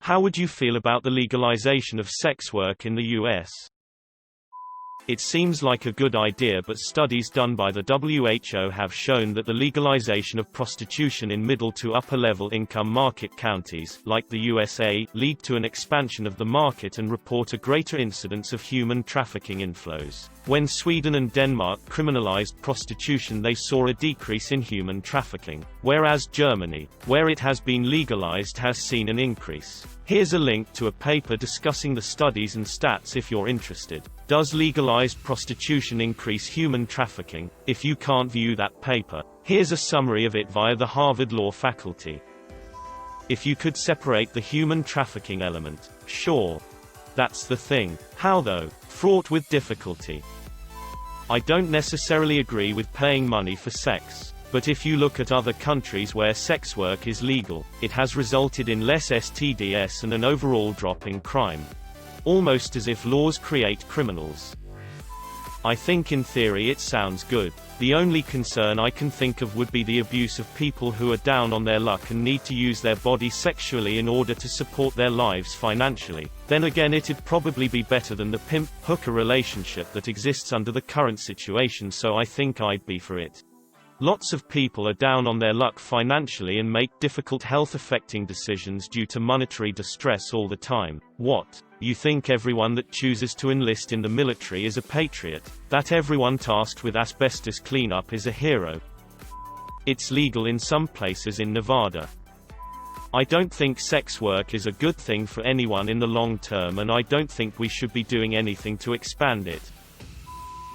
How would you feel about the legalization of sex work in the US? It seems like a good idea, but studies done by the WHO have shown that the legalization of prostitution in middle to upper-level income market counties, like the USA, lead to an expansion of the market and report a greater incidence of human trafficking inflows. When Sweden and Denmark criminalized prostitution, they saw a decrease in human trafficking, whereas Germany, where it has been legalized, has seen an increase. Here's a link to a paper discussing the studies and stats if you're interested. Does legalized prostitution increase human trafficking? If you can't view that paper, here's a summary of it via the Harvard Law faculty. If you could separate the human trafficking element, sure. That's the thing. How though? Fraught with difficulty. I don't necessarily agree with paying money for sex. But if you look at other countries where sex work is legal, it has resulted in less STDs and an overall drop in crime. Almost as if laws create criminals. I think in theory it sounds good. The only concern I can think of would be the abuse of people who are down on their luck and need to use their body sexually in order to support their lives financially. Then again, it'd probably be better than the pimp-hooker relationship that exists under the current situation, so I think I'd be for it. Lots of people are down on their luck financially and make difficult health-affecting decisions due to monetary distress all the time. What? You think everyone that chooses to enlist in the military is a patriot? That everyone tasked with asbestos cleanup is a hero? It's legal in some places in Nevada. I don't think sex work is a good thing for anyone in the long term, and I don't think we should be doing anything to expand it.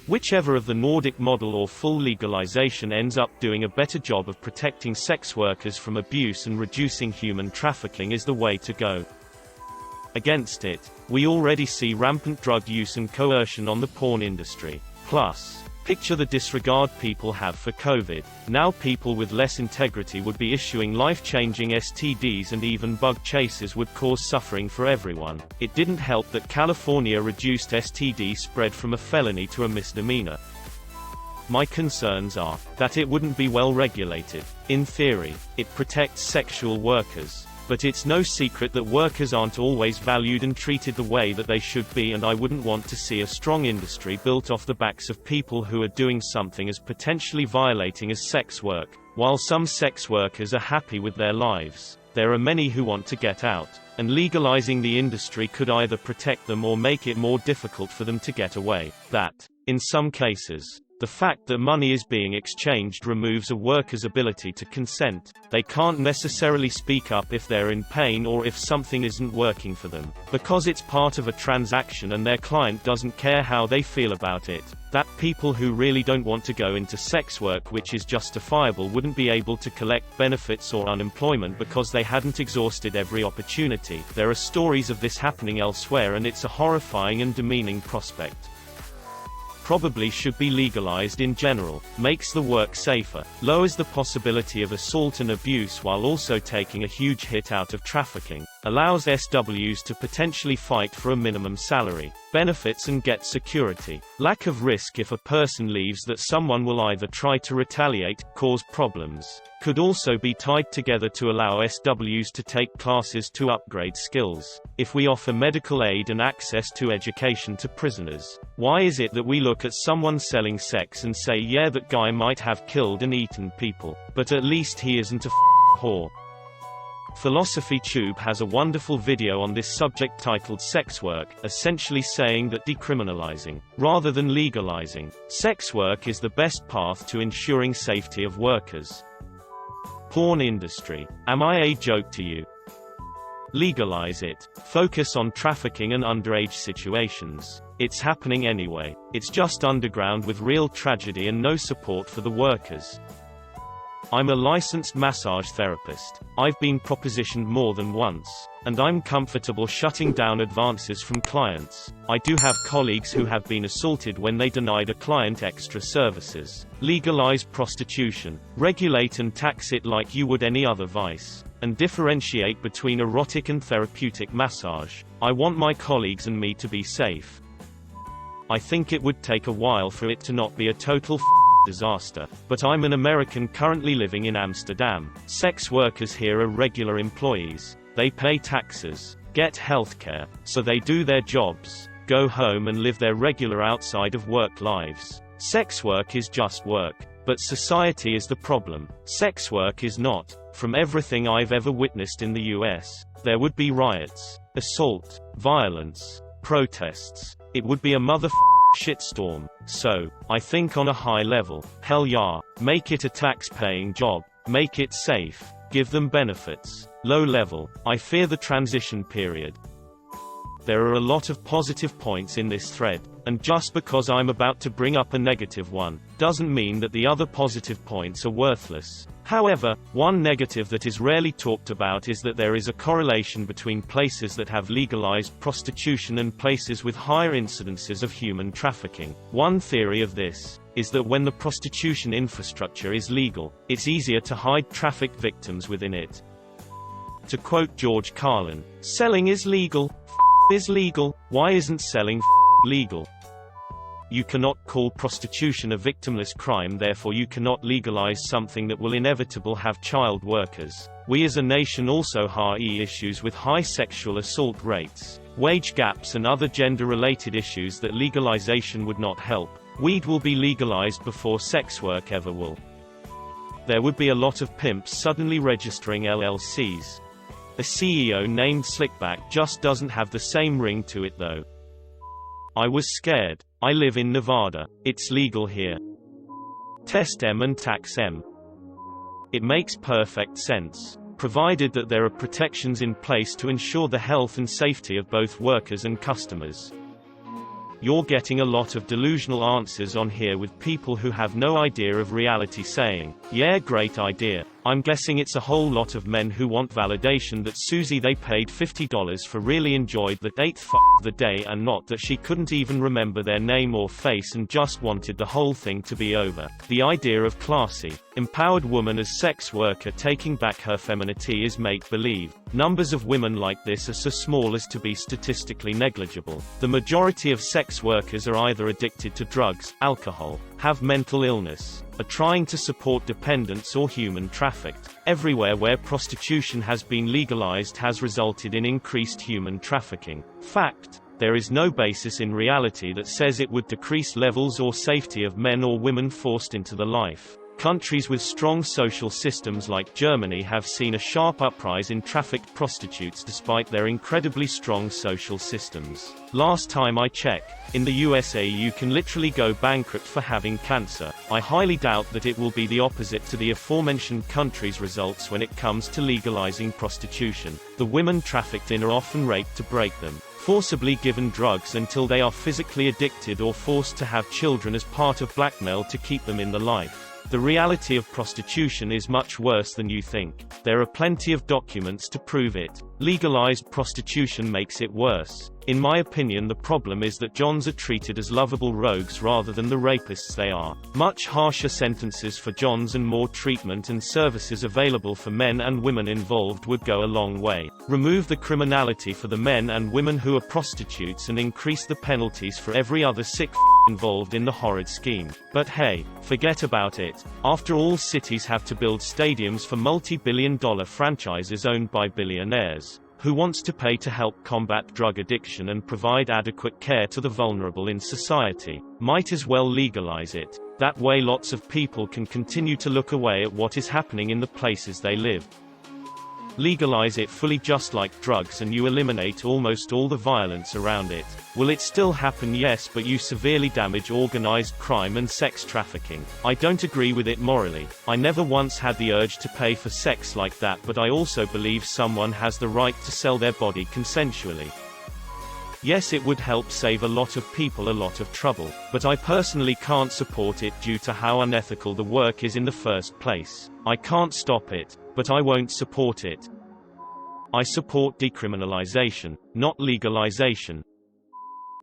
Whichever of the Nordic model or full legalization ends up doing a better job of protecting sex workers from abuse and reducing human trafficking is the way to go. Against it, we already see rampant drug use and coercion on the porn industry. Plus, picture the disregard people have for COVID. Now people with less integrity would be issuing life-changing STDs, and even bug chases would cause suffering for everyone. It didn't help that California reduced STD spread from a felony to a misdemeanor. My concerns are that it wouldn't be well regulated. In theory, it protects sexual workers. But it's no secret that workers aren't always valued and treated the way that they should be, and I wouldn't want to see a strong industry built off the backs of people who are doing something as potentially violating as sex work. While some sex workers are happy with their lives, there are many who want to get out, and legalizing the industry could either protect them or make it more difficult for them to get away. That, in some cases, the fact that money is being exchanged removes a worker's ability to consent. They can't necessarily speak up if they're in pain or if something isn't working for them, because it's part of a transaction and their client doesn't care how they feel about it. That people who really don't want to go into sex work, which is justifiable, wouldn't be able to collect benefits or unemployment because they hadn't exhausted every opportunity. There are stories of this happening elsewhere, and it's a horrifying and demeaning prospect. Probably should be legalized in general, makes the work safer, lowers the possibility of assault and abuse while also taking a huge hit out of trafficking, allows SWs to potentially fight for a minimum salary, benefits and get security, lack of risk if a person leaves that someone will either try to retaliate, cause problems, could also be tied together to allow SWs to take classes to upgrade skills. If we offer medical aid and access to education to prisoners, why is it that we look at someone selling sex and say, yeah, that guy might have killed and eaten people, but at least he isn't a whore? Philosophy Tube has a wonderful video on this subject titled Sex Work, essentially saying that decriminalizing, rather than legalizing, sex work is the best path to ensuring safety of workers. Porn industry. Am I a joke to you? Legalize it. Focus on trafficking and underage situations. It's happening anyway. It's just underground with real tragedy and no support for the workers. I'm a licensed massage therapist. I've been propositioned more than once, and I'm comfortable shutting down advances from clients. I do have colleagues who have been assaulted when they denied a client extra services. Legalize prostitution. Regulate and tax it like you would any other vice. And differentiate between erotic and therapeutic massage. I want my colleagues and me to be safe. I think it would take a while for it to not be a total disaster, but I'm an American currently living in Amsterdam. Sex workers here are regular employees. They pay taxes, get healthcare, so they do their jobs, go home and live their regular outside of work lives. Sex work is just work. But society is the problem. Sex work is not. From everything I've ever witnessed in the US, there would be riots, assault, violence, protests. It would be a shitstorm. So, I think on a high level, hell yeah, make it a tax-paying job, make it safe, give them benefits. Low level, I fear the transition period. There are a lot of positive points in this thread, and just because I'm about to bring up a negative one, doesn't mean that the other positive points are worthless. However, one negative that is rarely talked about is that there is a correlation between places that have legalized prostitution and places with higher incidences of human trafficking. One theory of this is that when the prostitution infrastructure is legal, it's easier to hide trafficked victims within it. To quote George Carlin, "Selling is legal, is legal, why isn't selling legal?" You cannot call prostitution a victimless crime, therefore you cannot legalize something that will inevitably have child workers. We as a nation also have issues with high sexual assault rates, wage gaps and other gender-related issues that legalization would not help. Weed will be legalized before sex work ever will. There would be a lot of pimps suddenly registering LLCs. A CEO named Slickback just doesn't have the same ring to it though. I was scared. I live in Nevada. It's legal here. Test M and tax M. It makes perfect sense, provided that there are protections in place to ensure the health and safety of both workers and customers. You're getting a lot of delusional answers on here with people who have no idea of reality saying, "Yeah, great idea." I'm guessing it's a whole lot of men who want validation that Susie they paid $50 for really enjoyed the 8th of the day, and not that she couldn't even remember their name or face and just wanted the whole thing to be over. The idea of classy, empowered woman as sex worker taking back her femininity is make-believe. Numbers of women like this are so small as to be statistically negligible. The majority of sex workers are either addicted to drugs, alcohol, have mental illness, are trying to support dependents or human trafficked. Everywhere where prostitution has been legalized has resulted in increased human trafficking. Fact. There is no basis in reality that says it would decrease levels or safety of men or women forced into the life. Countries with strong social systems like Germany have seen a sharp uprise in trafficked prostitutes despite their incredibly strong social systems. Last time I checked, in the USA you can literally go bankrupt for having cancer. I highly doubt that it will be the opposite to the aforementioned countries' results when it comes to legalizing prostitution. The women trafficked in are often raped to break them, forcibly given drugs until they are physically addicted, or forced to have children as part of blackmail to keep them in the life. The reality of prostitution is much worse than you think. There are plenty of documents to prove it. Legalized prostitution makes it worse. In my opinion, the problem is that Johns are treated as lovable rogues rather than the rapists they are. Much harsher sentences for Johns and more treatment and services available for men and women involved would go a long way. Remove the criminality for the men and women who are prostitutes and increase the penalties for every other sick involved in the horrid scheme. But hey, forget about it. After all, cities have to build stadiums for multi-billion-dollar franchises owned by billionaires. Who wants to pay to help combat drug addiction and provide adequate care to the vulnerable in society? Might as well legalize it. That way lots of people can continue to look away at what is happening in the places they live. Legalize it fully, just like drugs, and you eliminate almost all the violence around it. Will it still happen? Yes, but you severely damage organized crime and sex trafficking. I don't agree with it morally. I never once had the urge to pay for sex like that, but I also believe someone has the right to sell their body consensually. Yes, it would help save a lot of people a lot of trouble, but I personally can't support it due to how unethical the work is in the first place. I can't stop it, but I won't support it. I support decriminalization, not legalization.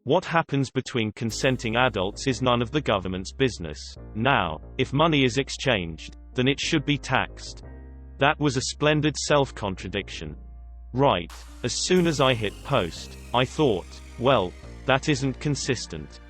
What happens between consenting adults is none of the government's business. Now, if money is exchanged, then it should be taxed. That was a splendid self-contradiction. Right. As soon as I hit post, I thought, well, that isn't consistent.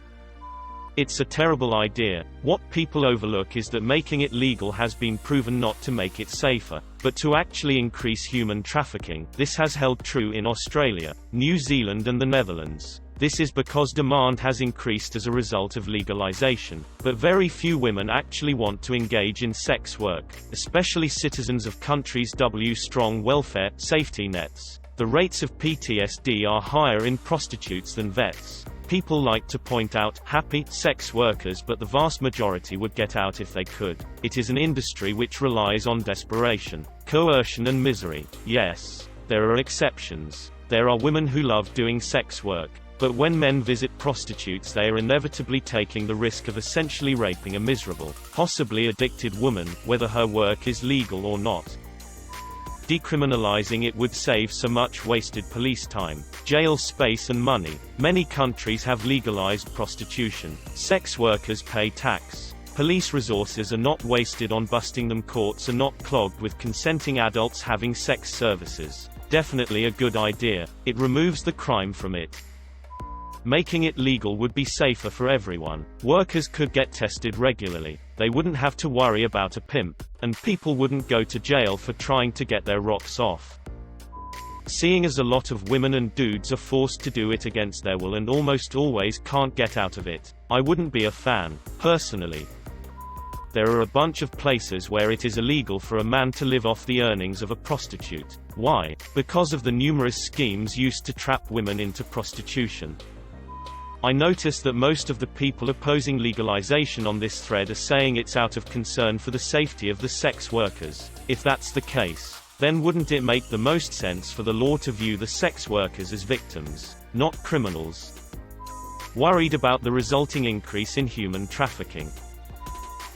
It's a terrible idea. What people overlook is that making it legal has been proven not to make it safer, but to actually increase human trafficking. This has held true in Australia, New Zealand and the Netherlands. This is because demand has increased as a result of legalization, but very few women actually want to engage in sex work, especially citizens of countries with strong welfare safety nets. The rates of PTSD are higher in prostitutes than vets. People like to point out happy sex workers, but the vast majority would get out if they could. It is an industry which relies on desperation, coercion and misery. Yes, there are exceptions. There are women who love doing sex work, but when men visit prostitutes they are inevitably taking the risk of essentially raping a miserable, possibly addicted woman, whether her work is legal or not. Decriminalizing it would save so much wasted police time, jail space and money. Many countries have legalized prostitution. Sex workers pay tax. Police resources are not wasted on busting them. Courts are not clogged with consenting adults having sex services. Definitely a good idea. It removes the crime from it. Making it legal would be safer for everyone. Workers could get tested regularly. They wouldn't have to worry about a pimp, and people wouldn't go to jail for trying to get their rocks off. Seeing as a lot of women and dudes are forced to do it against their will and almost always can't get out of it, I wouldn't be a fan, personally. There are a bunch of places where it is illegal for a man to live off the earnings of a prostitute. Why? Because of the numerous schemes used to trap women into prostitution. I notice that most of the people opposing legalization on this thread are saying it's out of concern for the safety of the sex workers. If that's the case, then wouldn't it make the most sense for the law to view the sex workers as victims, not criminals? Worried about the resulting increase in human trafficking.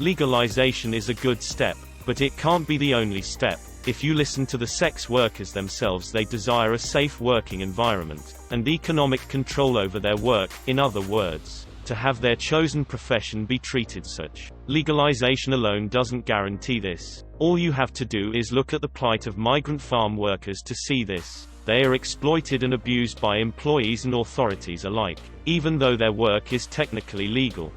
Legalization is a good step, but it can't be the only step. If you listen to the sex workers themselves, they desire a safe working environment, and economic control over their work, in other words, to have their chosen profession be treated such. Legalization alone doesn't guarantee this. All you have to do is look at the plight of migrant farm workers to see this. They are exploited and abused by employees and authorities alike, even though their work is technically legal.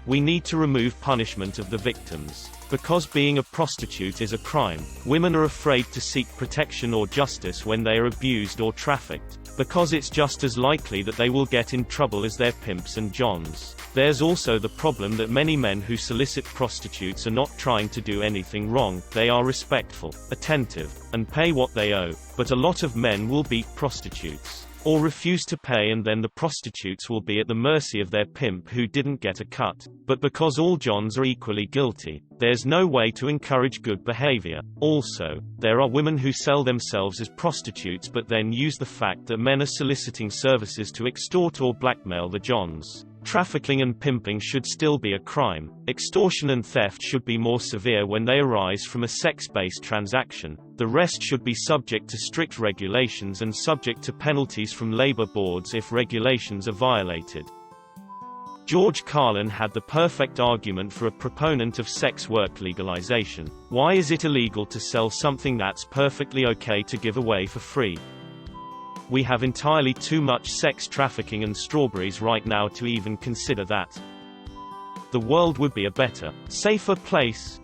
We need to remove punishment of the victims. Because being a prostitute is a crime, women are afraid to seek protection or justice when they are abused or trafficked, because it's just as likely that they will get in trouble as their pimps and johns. There's also the problem that many men who solicit prostitutes are not trying to do anything wrong. They are respectful, attentive, and pay what they owe, but a lot of men will beat prostitutes, or refuse to pay, and then the prostitutes will be at the mercy of their pimp who didn't get a cut. But because all johns are equally guilty, there's no way to encourage good behavior. Also, there are women who sell themselves as prostitutes but then use the fact that men are soliciting services to extort or blackmail the johns. Trafficking and pimping should still be a crime. Extortion and theft should be more severe when they arise from a sex-based transaction. The rest should be subject to strict regulations and subject to penalties from labor boards if regulations are violated. George Carlin had the perfect argument for a proponent of sex work legalization. Why is it illegal to sell something that's perfectly okay to give away for free? We have entirely too much sex trafficking and strawberries right now to even consider that. The world would be a better, safer place.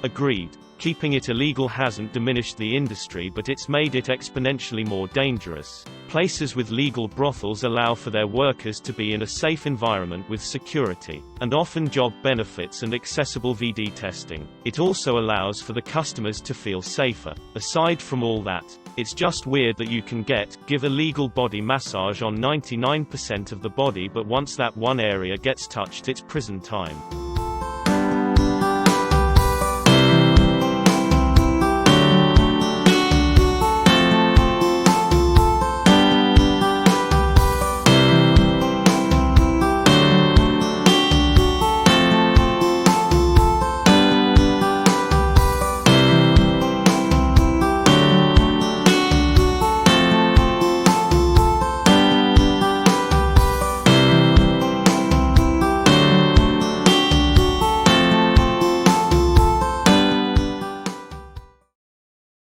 Agreed. Keeping it illegal hasn't diminished the industry, but it's made it exponentially more dangerous. Places with legal brothels allow for their workers to be in a safe environment with security, and often job benefits and accessible VD testing. It also allows for the customers to feel safer. Aside from all that, it's just weird that you can give a legal body massage on 99% of the body, but once that one area gets touched, it's prison time.